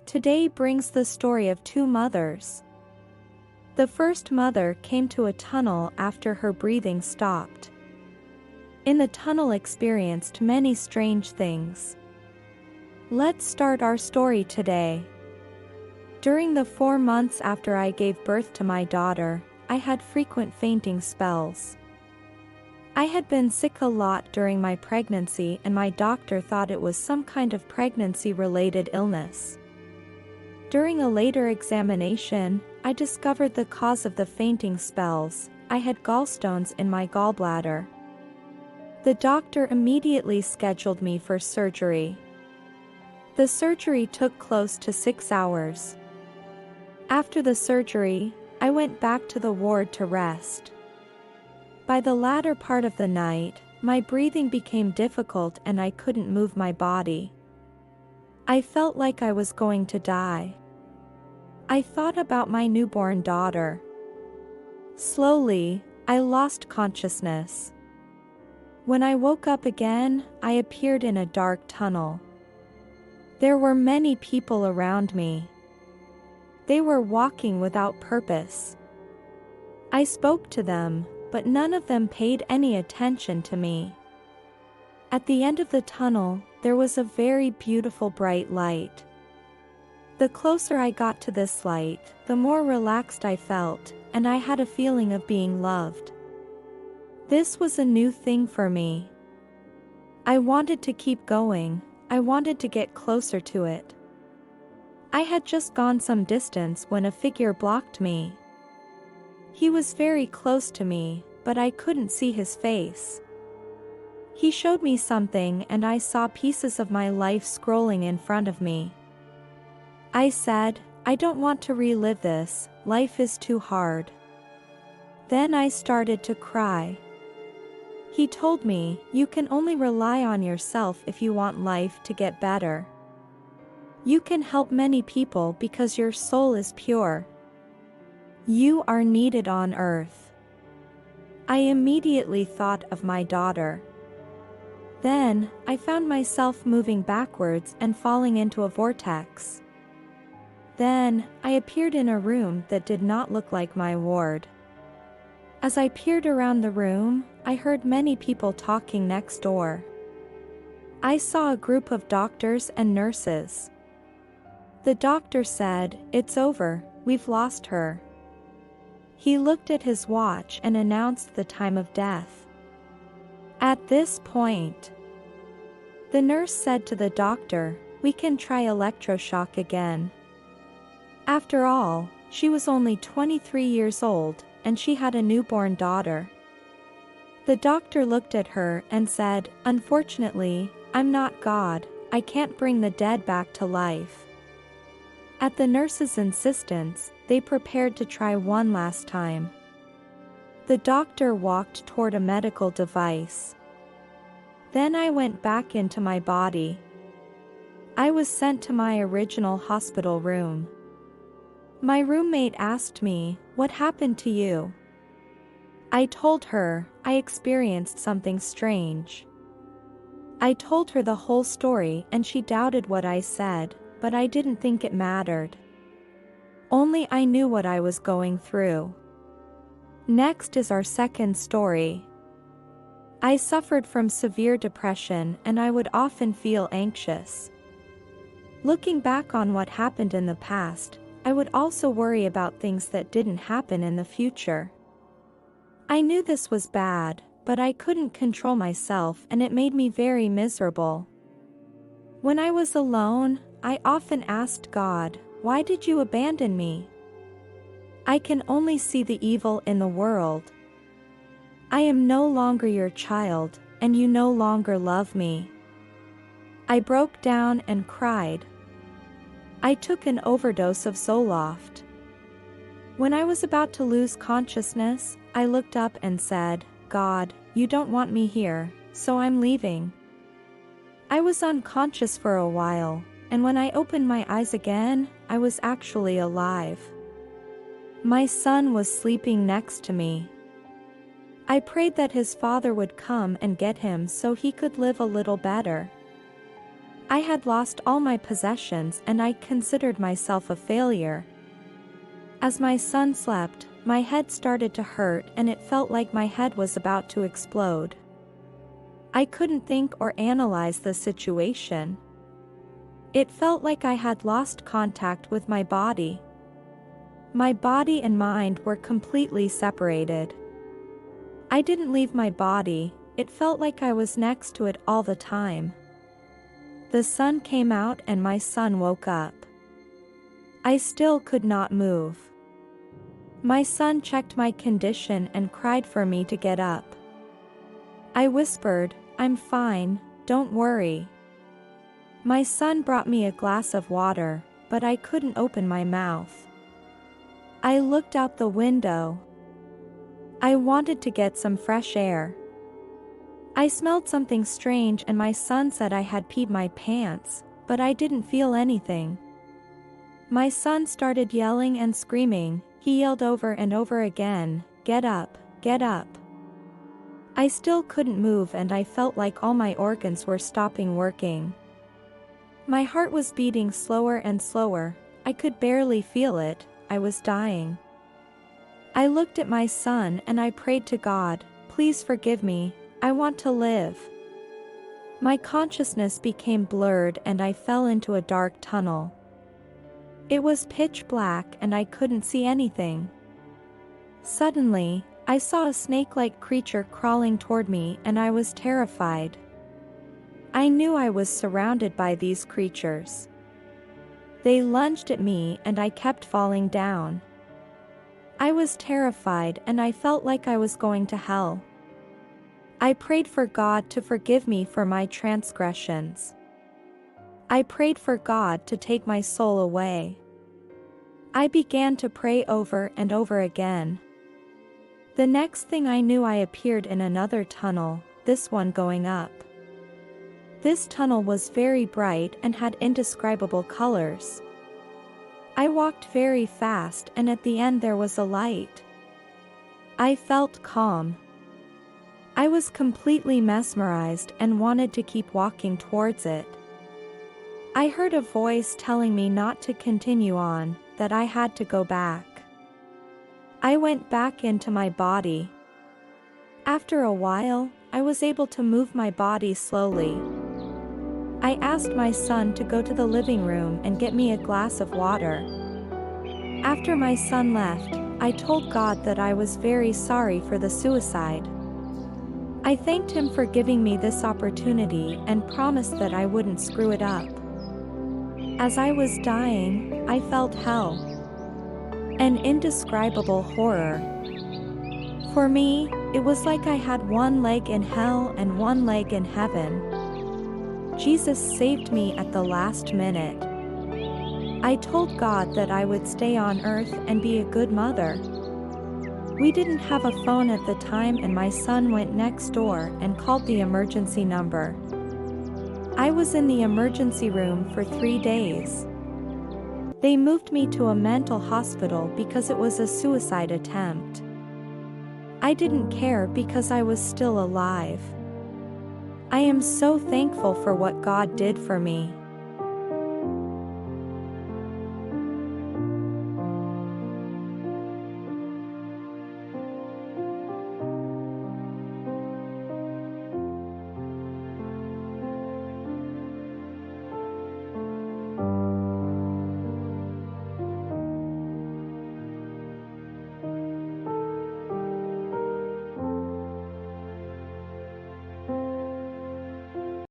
Today brings the story of two mothers. The first mother came to a tunnel after her breathing stopped. In the tunnel experienced many strange things. Let's start our story today. During the 4 months after I gave birth to my daughter, I had frequent fainting spells. I had been sick a lot during my pregnancy and my doctor thought it was some kind of pregnancy-related illness. During a later examination, I discovered the cause of the fainting spells. I had gallstones in my gallbladder. The doctor immediately scheduled me for surgery. The surgery took close to 6 hours. After the surgery, I went back to the ward to rest. By the latter part of the night, my breathing became difficult and I couldn't move my body. I felt like I was going to die. I thought about my newborn daughter. Slowly, I lost consciousness. When I woke up again, I appeared in a dark tunnel. There were many people around me. They were walking without purpose. I spoke to them, but none of them paid any attention to me. At the end of the tunnel, there was a very beautiful bright light. The closer I got to this light, the more relaxed I felt, and I had a feeling of being loved. This was a new thing for me. I wanted to keep going. I wanted to get closer to it. I had just gone some distance when a figure blocked me. He was very close to me, but I couldn't see his face. He showed me something and I saw pieces of my life scrolling in front of me. I said, "I don't want to relive this, life is too hard." Then I started to cry. He told me, "You can only rely on yourself if you want life to get better. You can help many people because your soul is pure. You are needed on earth." I immediately thought of my daughter. Then, I found myself moving backwards and falling into a vortex. Then, I appeared in a room that did not look like my ward. As I peered around the room, I heard many people talking next door. I saw a group of doctors and nurses. The doctor said, "It's over, we've lost her." He looked at his watch and announced the time of death. At this point, the nurse said to the doctor, "We can try electroshock again." After all, she was only 23 years old, and she had a newborn daughter. The doctor looked at her and said, "Unfortunately, I'm not God, I can't bring the dead back to life." At the nurse's insistence, they prepared to try one last time. The doctor walked toward a medical device. Then I went back into my body. I was sent to my original hospital room. My roommate asked me, "What happened to you?" I told her, I experienced something strange. I told her the whole story and she doubted what I said, but I didn't think it mattered. Only I knew what I was going through. Next is our second story. I suffered from severe depression and I would often feel anxious. Looking back on what happened in the past, I would also worry about things that didn't happen in the future. I knew this was bad, but I couldn't control myself and it made me very miserable. When I was alone, I often asked God, "Why did you abandon me? I can only see the evil in the world. I am no longer your child, and you no longer love me." I broke down and cried. I took an overdose of Zoloft. When I was about to lose consciousness, I looked up and said, "God, you don't want me here, so I'm leaving." I was unconscious for a while, and when I opened my eyes again, I was actually alive. My son was sleeping next to me. I prayed that his father would come and get him so he could live a little better. I had lost all my possessions and I considered myself a failure. As my son slept, my head started to hurt and it felt like my head was about to explode. I couldn't think or analyze the situation. It felt like I had lost contact with my body. My body and mind were completely separated. I didn't leave my body, it felt like I was next to it all the time. The sun came out and my son woke up. I still could not move. My son checked my condition and cried for me to get up. I whispered, "I'm fine, don't worry." My son brought me a glass of water, but I couldn't open my mouth. I looked out the window. I wanted to get some fresh air. I smelled something strange and my son said I had peed my pants, but I didn't feel anything. My son started yelling and screaming. He yelled over and over again, "Get up, get up." I still couldn't move and I felt like all my organs were stopping working. My heart was beating slower and slower, I could barely feel it, I was dying. I looked at my son and I prayed to God, "Please forgive me, I want to live." My consciousness became blurred and I fell into a dark tunnel. It was pitch black and I couldn't see anything. Suddenly, I saw a snake-like creature crawling toward me and I was terrified. I knew I was surrounded by these creatures. They lunged at me and I kept falling down. I was terrified and I felt like I was going to hell. I prayed for God to forgive me for my transgressions. I prayed for God to take my soul away. I began to pray over and over again. The next thing I knew I appeared in another tunnel, this one going up. This tunnel was very bright and had indescribable colors. I walked very fast and at the end there was a light. I felt calm. I was completely mesmerized and wanted to keep walking towards it. I heard a voice telling me not to continue on, that I had to go back. I went back into my body. After a while, I was able to move my body slowly. I asked my son to go to the living room and get me a glass of water. After my son left, I told God that I was very sorry for the suicide. I thanked him for giving me this opportunity and promised that I wouldn't screw it up. As I was dying, I felt hell. An indescribable horror. For me, it was like I had one leg in hell and one leg in heaven. Jesus saved me at the last minute. I told God that I would stay on earth and be a good mother. We didn't have a phone at the time and my son went next door and called the emergency number. I was in the emergency room for 3 days. They moved me to a mental hospital because it was a suicide attempt. I didn't care because I was still alive. I am so thankful for what God did for me.